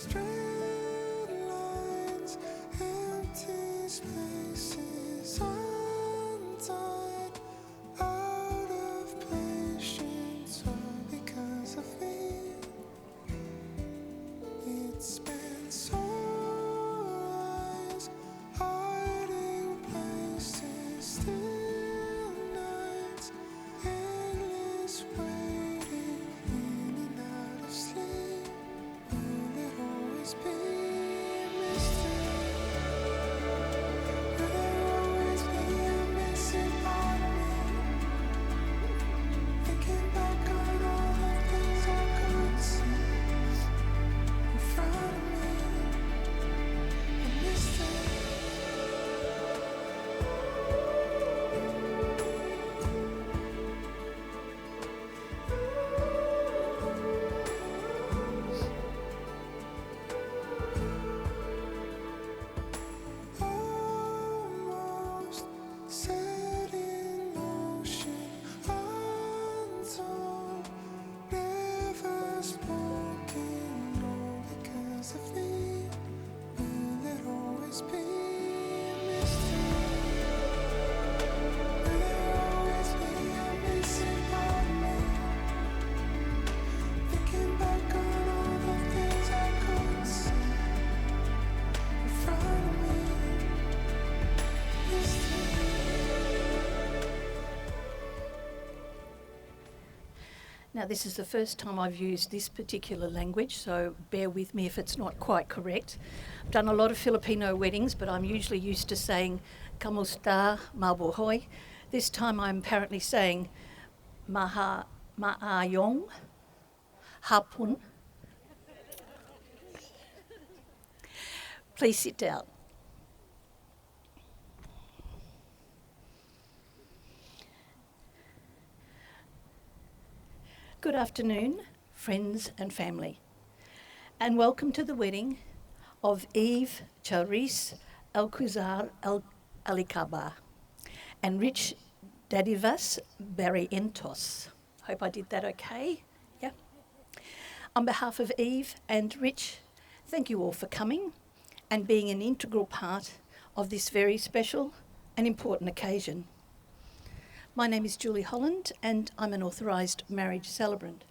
Straight lines, empty spaces, undone, out of patience, all because of me. It's been so eyes, hiding places, still nights, endless waiting, in and out of sleep. Will it always be a mystery? Will there always be a missing part of me? Thinking back on all the things I couldn't see in front of me, a mystery. Almost set in motion, untold, never spoken, all because of me. Will it always be a mystery? Will there always be a missing part of me? Thinking back on all the things I couldn't see in front of me. Now, this is the first time I've used this particular language, so bear with me if it's not quite correct. I've done a lot of Filipino weddings, but I'm usually used to saying kamusta, mabuhay. This time I'm apparently saying maayong hapon. Please sit down. Good afternoon, friends and family, and welcome to the wedding of Eve Charis Alcuzar Alicaba and Rich Dadivas Barrientos. Hope I did that okay. Yeah. On behalf of Eve and Rich, thank you all for coming and being an integral part of this very special and important occasion. My name is Julie Holland and I'm an authorised marriage celebrant.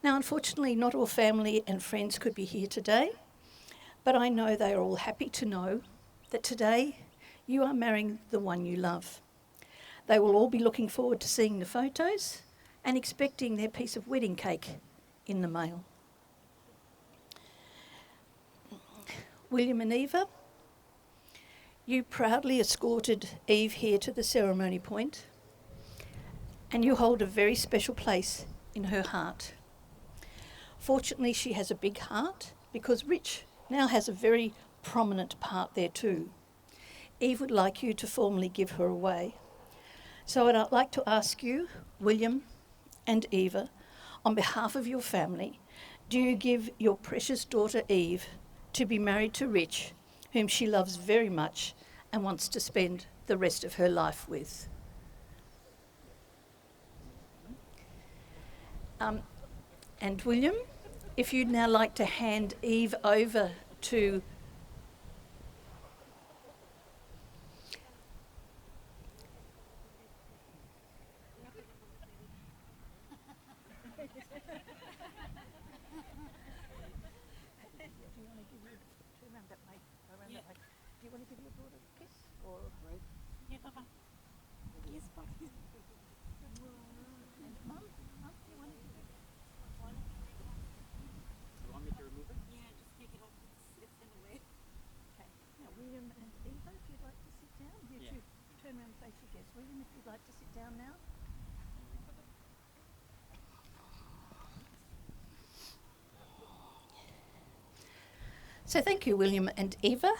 Now, unfortunately, not all family and friends could be here today, but I know they are all happy to know that today you are marrying the one you love. They will all be looking forward to seeing the photos and expecting their piece of wedding cake in the mail. William and Eva, you proudly escorted Eve here to the ceremony point, and you hold a very special place in her heart. Fortunately, she has a big heart because Rich now has a very prominent part there too. Eve would like you to formally give her away. So I'd like to ask you, William and Eva, on behalf of your family, do you give your precious daughter Eve to be married to Rich, whom she loves very much and wants to spend the rest of her life with? And William, if you'd now like to hand Eve over to Do you want to give your daughter a kiss or Yeah, Papa. Yes, Papa. and Mum? Mum, do you want to give it? You want me to remove it? Yeah, just take it off. It's in the way. Okay. Now, William and Eva, if you'd like to sit down. You two turn around and face your guests. William, if you'd like to sit down now. So thank you, William and Eva.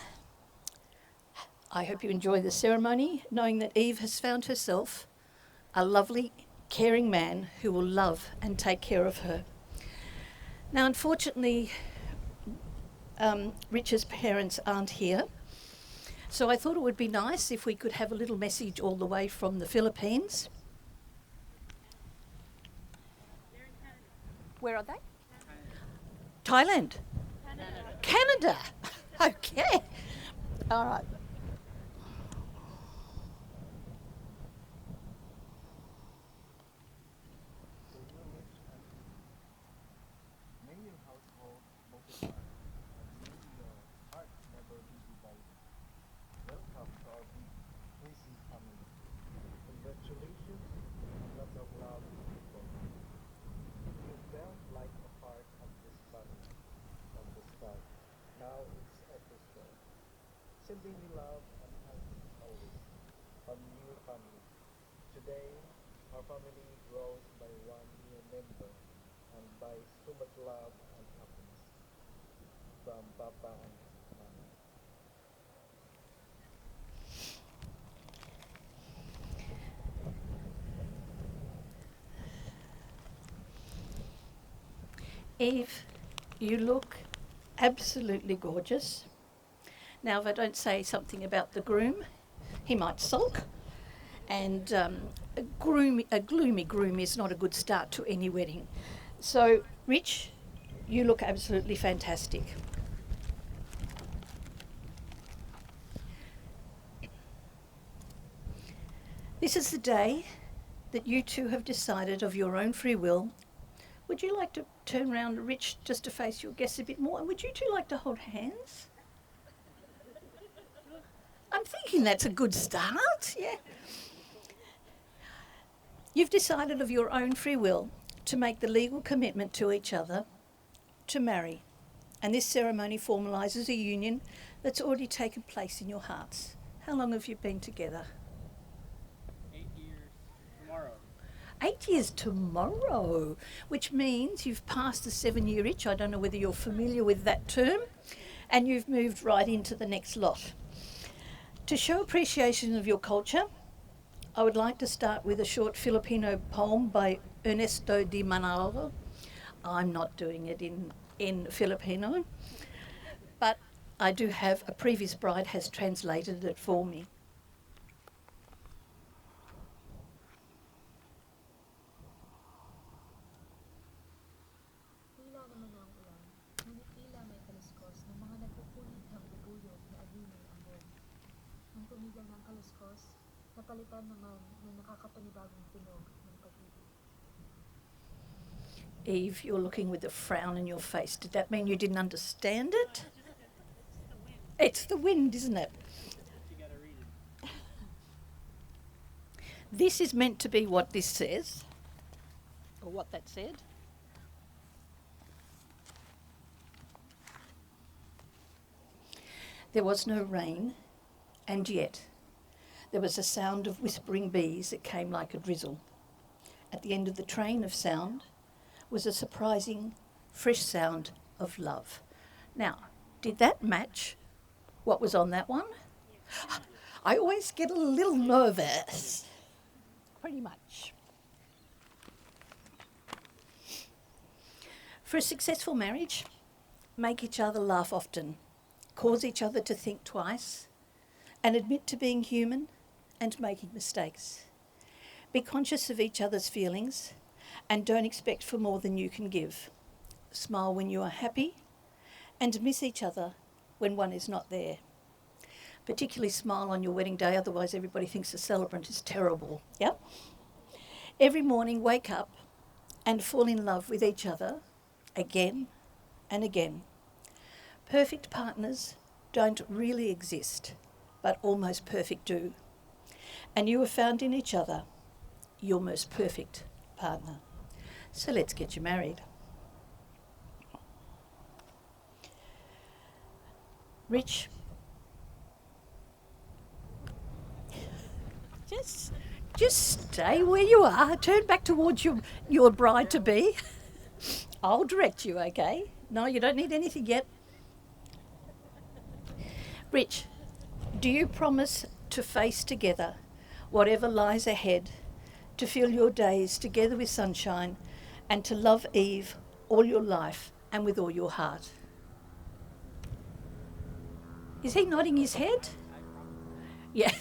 I hope you enjoy the ceremony, knowing that Eve has found herself a lovely, caring man who will love and take care of her. Now, unfortunately, Rich's parents aren't here, so I thought it would be nice if we could have a little message all the way from the Philippines. Where are they? Thailand. Canada. Okay. All right. May your household multiply, and may your heart never be divided. Welcome to our big, crazy family. Congratulations, and lots of love, people. You felt like a part of this family from the start. Now it's official. Sending you love and hugs always from your family. Today, our family grows by one new member and by so much love and happiness from Papa and Mama. Eve, you look absolutely gorgeous. Now, if I don't say something about the groom, he might sulk. And a gloomy groom is not a good start to any wedding. So, Rich, you look absolutely fantastic. This is the day that you two have decided of your own free will. Would you like to turn round, Rich, just to face your guests a bit more? And would you two like to hold hands? I'm thinking that's a good start, yeah. You've decided of your own free will to make the legal commitment to each other to marry. And this ceremony formalises a union that's already taken place in your hearts. How long have you been together? 8 years tomorrow. 8 years tomorrow, which means you've passed the 7-year itch. I don't know whether you're familiar with that term, and you've moved right into the next lot. To show appreciation of your culture, I would like to start with a short Filipino poem by Ernesto de Manalo. I'm not doing it in Filipino, but I do have a previous bride has translated it for me. Tila naman ang ulan, ngunit tila may kaluskos ng mga nagpupunit ng bubuyog na agining ambon. Nang tumigil ng kaluskos, napalitan naman ng nakakapanibagong tunog ng pag-ibig. Eve, you're looking with a frown in your face. Did that mean you didn't understand it? It's the wind, isn't it? You gotta read it. This is meant to be what this says, or what that said. There was no rain, and yet there was a sound of whispering bees that came like a drizzle. At the end of the train of sound was a surprising, fresh sound of love. Now, did that match what was on that one? I always get a little nervous. Pretty much. For a successful marriage, make each other laugh often, cause each other to think twice, and admit to being human and making mistakes. Be conscious of each other's feelings and don't expect for more than you can give. Smile when you are happy and miss each other when one is not there. Particularly smile on your wedding day, otherwise everybody thinks the celebrant is terrible. Yep. Every morning wake up and fall in love with each other again and again. Perfect partners don't really exist, but almost perfect do. And you have found in each other your most perfect partner. So let's get you married. Rich, just stay where you are. Turn back towards your bride to be. I'll direct you, okay? No, you don't need anything yet. Rich, do you promise to face together whatever lies ahead, to fill your days together with sunshine, and to love Eve all your life and with all your heart? Is he nodding his head? Yeah.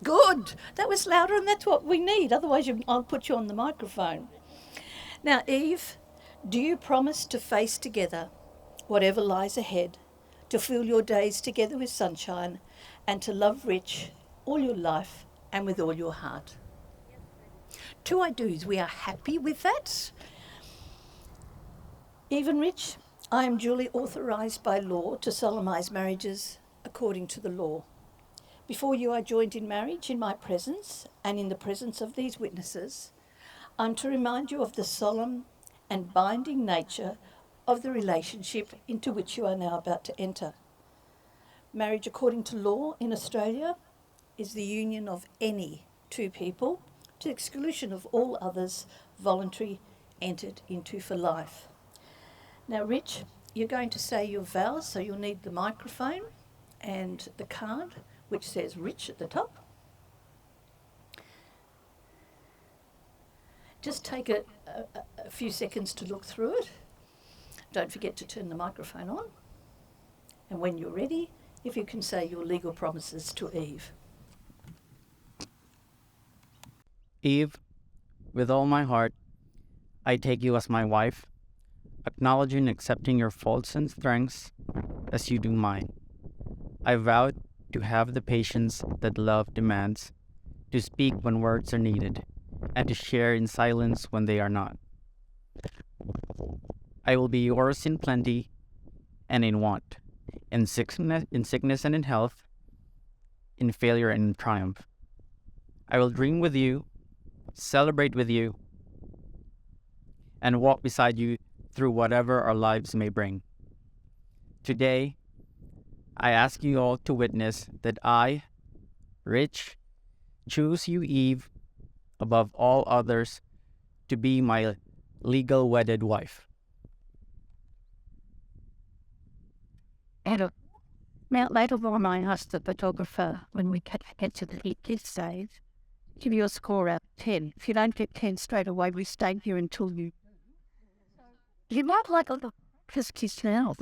Good. That was louder, and that's what we need. Otherwise, I'll put you on the microphone. Now, Eve, Do you promise to face together whatever lies ahead, to fill your days together with sunshine, and to love Rich all your life and with all your heart? Two I do's. We are happy with that. Even Rich, I am duly authorised by law to solemnise marriages according to the law. Before you are joined in marriage in my presence and in the presence of these witnesses, I'm to remind you of the solemn and binding nature of the relationship into which you are now about to enter. Marriage according to law in Australia is the union of any two people to the exclusion of all others voluntary entered into for life. Now, Rich, you're going to say your vows, so you'll need the microphone and the card which says Rich at the top. Just take a few seconds to look through it. Don't forget to turn the microphone on. And when you're ready, if you can say your legal promises to Eve. Eve, with all my heart, I take you as my wife, acknowledging and accepting your faults and strengths as you do mine. I vow to have the patience that love demands, to speak when words are needed, and to share in silence when they are not. I will be yours in plenty and in want, in sickness and in health, in failure and in triumph. I will dream with you, celebrate with you, and walk beside you through whatever our lives may bring. Today, I ask you all to witness that I, Rich, choose you, Eve, above all others, to be my legal wedded wife. And later on, I asked the photographer when we get to the kids stage, give you a score out of 10. If you don't get 10 straight away, we stay here until you. You might like a little kiss now.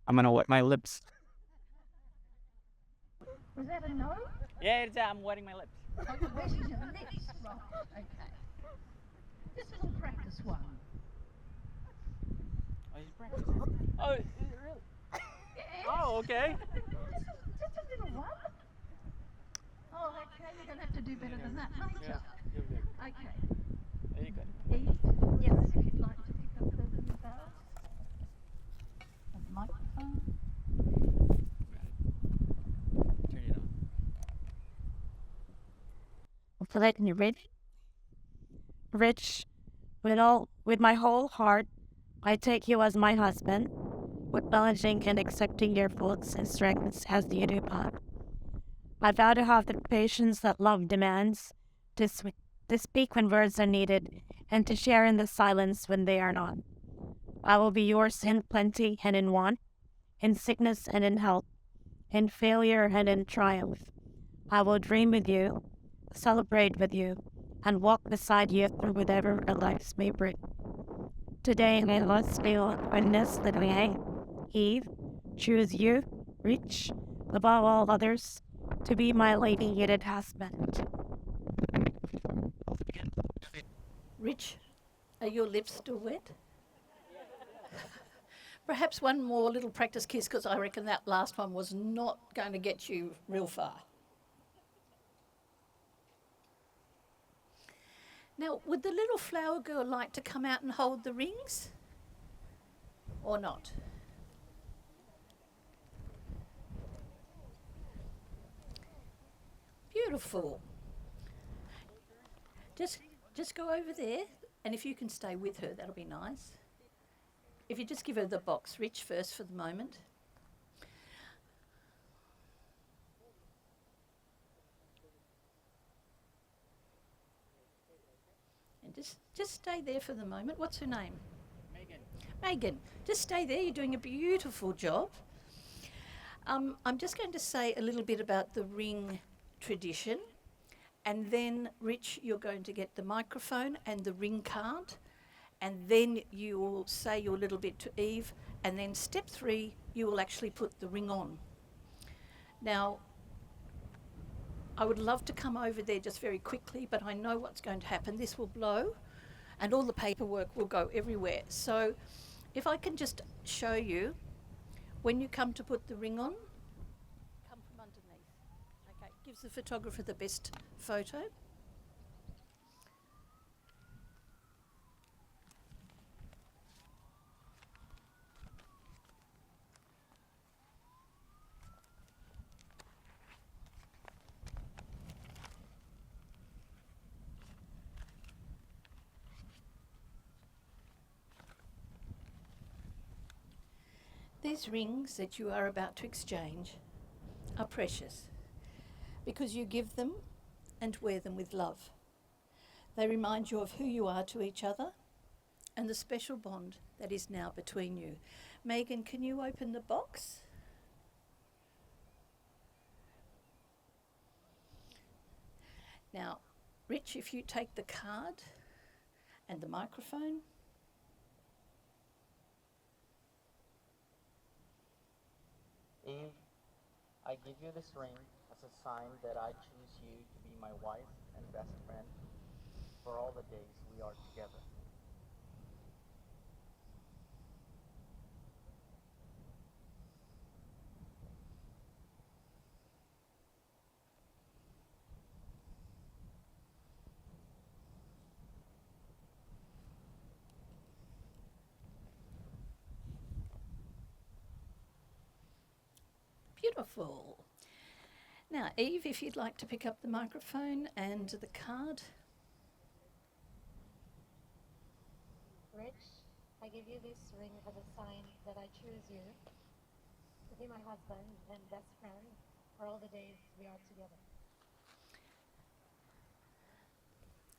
I'm gonna wet my lips. Was that a no? Yeah, I'm wetting my lips. Where's your lips? Right, okay. Just a little practice one. Oh, he's practicing. Oh, is it really? Oh, okay. Just a little one. Oh, okay, you're going to have to do better than that, aren't you? Okay. There you go. Eve, yes, if you'd like to pick up the bells. And the microphone. Turn it on. For letting you ready. Rich, with my whole heart, I take you as my husband, acknowledging and accepting your faults and strengths as you do mine. I vow to have the patience that love demands, to speak when words are needed, and to share in the silence when they are not. I will be yours in plenty and in want, in sickness and in health, in failure and in triumph. I will dream with you, celebrate with you, and walk beside you through whatever our lives may bring. Today, I must feel witness that I, Eve, choose you, Rich, above all others, to be my lady-headed husband. Rich, are your lips still wet? Perhaps one more little practice kiss, because I reckon that last one was not going to get you real far. Now, would the little flower girl like to come out and hold the rings? Or not? Beautiful. Just go over there, and if you can stay with her, that'll be nice. If you just give her the box, Rich, first for the moment. And just stay there for the moment. What's her name? Megan. Just stay there. You're doing a beautiful job. I'm just going to say a little bit about the ring tradition. And then, Rich, you're going to get the microphone and the ring card. And then you will say your little bit to Eve. And then step 3, you will actually put the ring on. Now, I would love to come over there just very quickly, but I know what's going to happen. This will blow, and all the paperwork will go everywhere. So if I can just show you, when you come to put the ring on, come from underneath. Okay, gives the photographer the best photo. These rings that you are about to exchange are precious because you give them and wear them with love. They remind you of who you are to each other and the special bond that is now between you. Megan, can you open the box? Now, Rich, if you take the card and the microphone. Eve, I give you this ring as a sign that I choose you to be my wife and best friend for all the days we are together. Beautiful. Now, Eve, if you'd like to pick up the microphone and the card. Rich, I give you this ring as a sign that I choose you to be my husband and best friend for all the days we are together.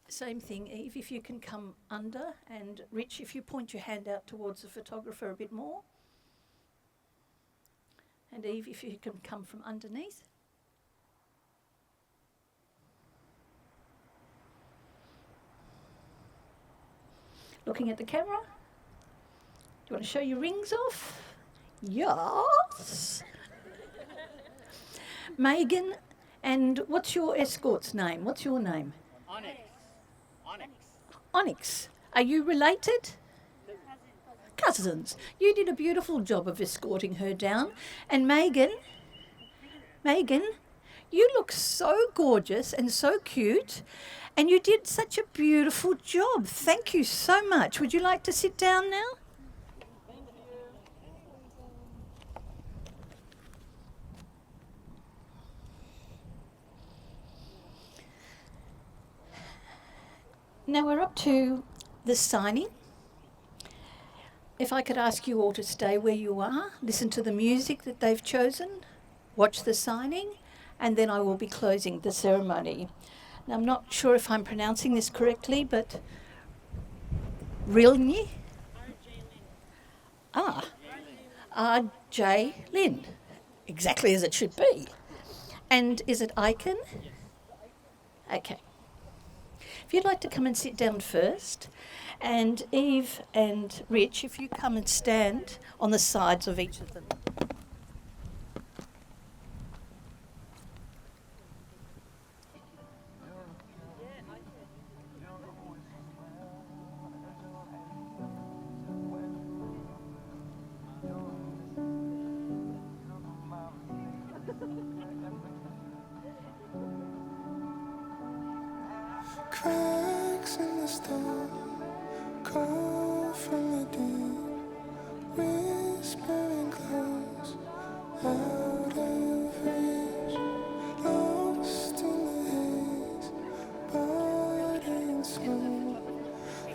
Same thing, Eve, if you can come under, and Rich, if you point your hand out towards the photographer a bit more. And Eve, if you can come from underneath. Looking at the camera. Do you want to show your rings off? Yes. Megan, and what's your escort's name? What's your name? Onyx. Are you related? Cousins. You did a beautiful job of escorting her down. And Megan, you look so gorgeous and so cute, and you did such a beautiful job. Thank you so much. Would you like to sit down now? Now we're up to the signing. If I could ask you all to stay where you are, listen to the music that they've chosen, watch the signing, and then I will be closing the ceremony. Now, I'm not sure if I'm pronouncing this correctly, but Rilny? R.J. Lynn. Exactly as it should be. And is it Icon? Okay. If you'd like to come and sit down first, and Eve and Rich, if you come and stand on the sides of each of them. Cracks in the stone, call from the deep, whispering close, out of reach, lost in the haze, budding slow.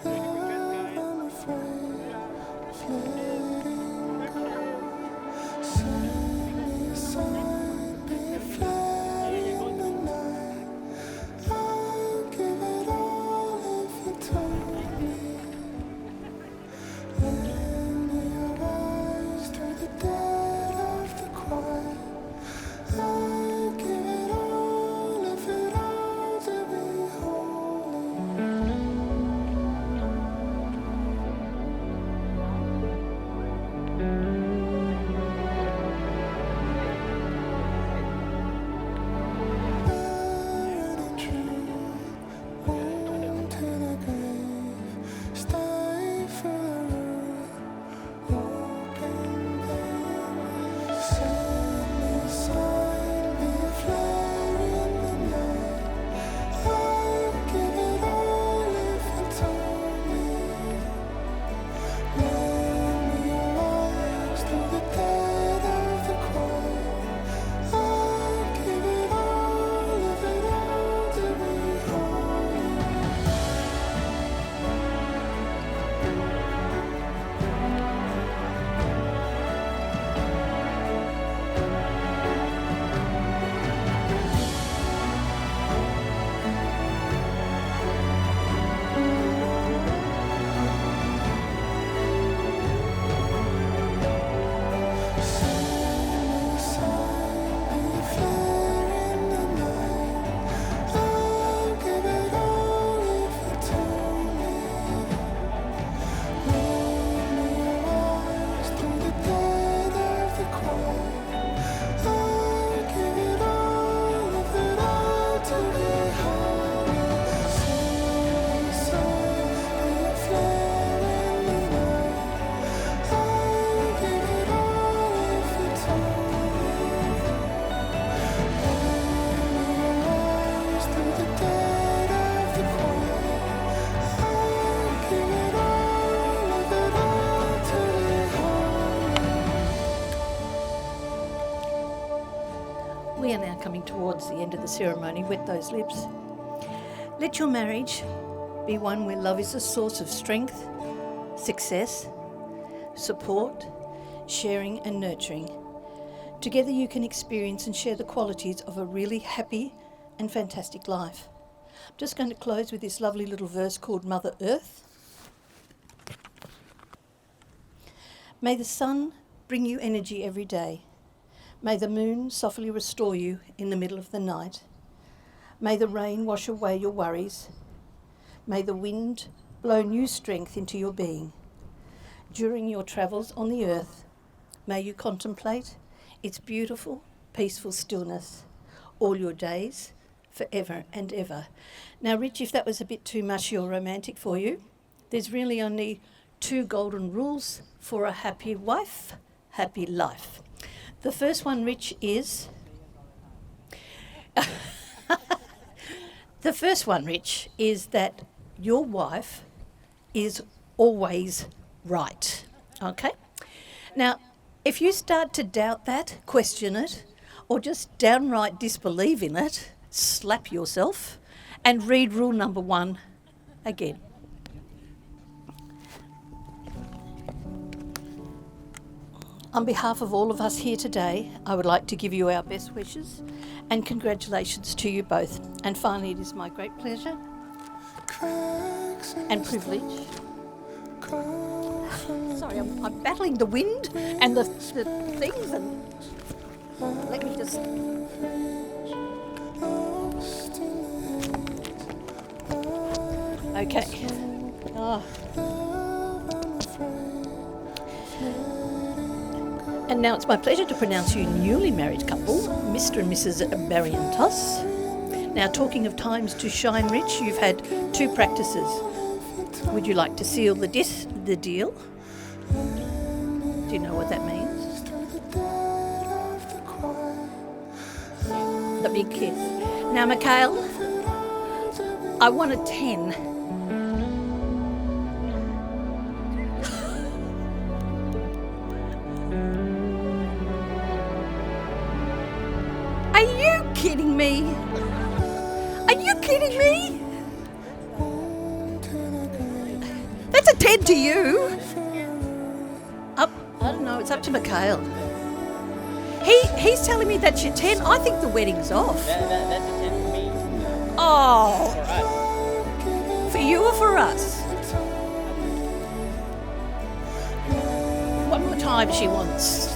Love, I'm afraid of letting go. Set me aside, be a flare in the night. I'll give it all if you told me. Lend me your eyes through the dead of the quiet. coming towards the end of the ceremony, wet those lips. Let your marriage be one where love is a source of strength, success, support, sharing and nurturing. Together you can experience and share the qualities of a really happy and fantastic life. I'm just going to close with this lovely little verse called Mother Earth. May the sun bring you energy every day. May the moon softly restore you in the middle of the night. May the rain wash away your worries. May the wind blow new strength into your being. During your travels on the earth, may you contemplate its beautiful, peaceful stillness all your days, forever and ever. Now, Rich, if that was a bit too mushy or romantic for you, there's really only 2 golden rules for a happy wife, happy life. The first one, Rich, is... The first one, Rich, is that your wife is always right, okay? Now, if you start to doubt that, question it, or just downright disbelieve in it, slap yourself and read rule number 1 again. On behalf of all of us here today, I would like to give you our best wishes and congratulations to you both. And finally, it is my great pleasure and privilege. Sorry, I'm battling the wind and the things, and let me just... Okay. Oh. And now it's my pleasure to pronounce you a newly married couple, Mr. and Mrs. Barrientos. Now, talking of times to shine, Rich, you've had 2 practices. Would you like to seal the deal? Do you know what that means? The big kiss. Now, Mikhail, I want a 10. Are you kidding me? Are you kidding me? That's a 10 to you. I don't know, it's up to Mikhail. He's telling me that's your 10. I think the wedding's off. That's a 10 for me. Oh. For us. For you or for us? One more time she wants.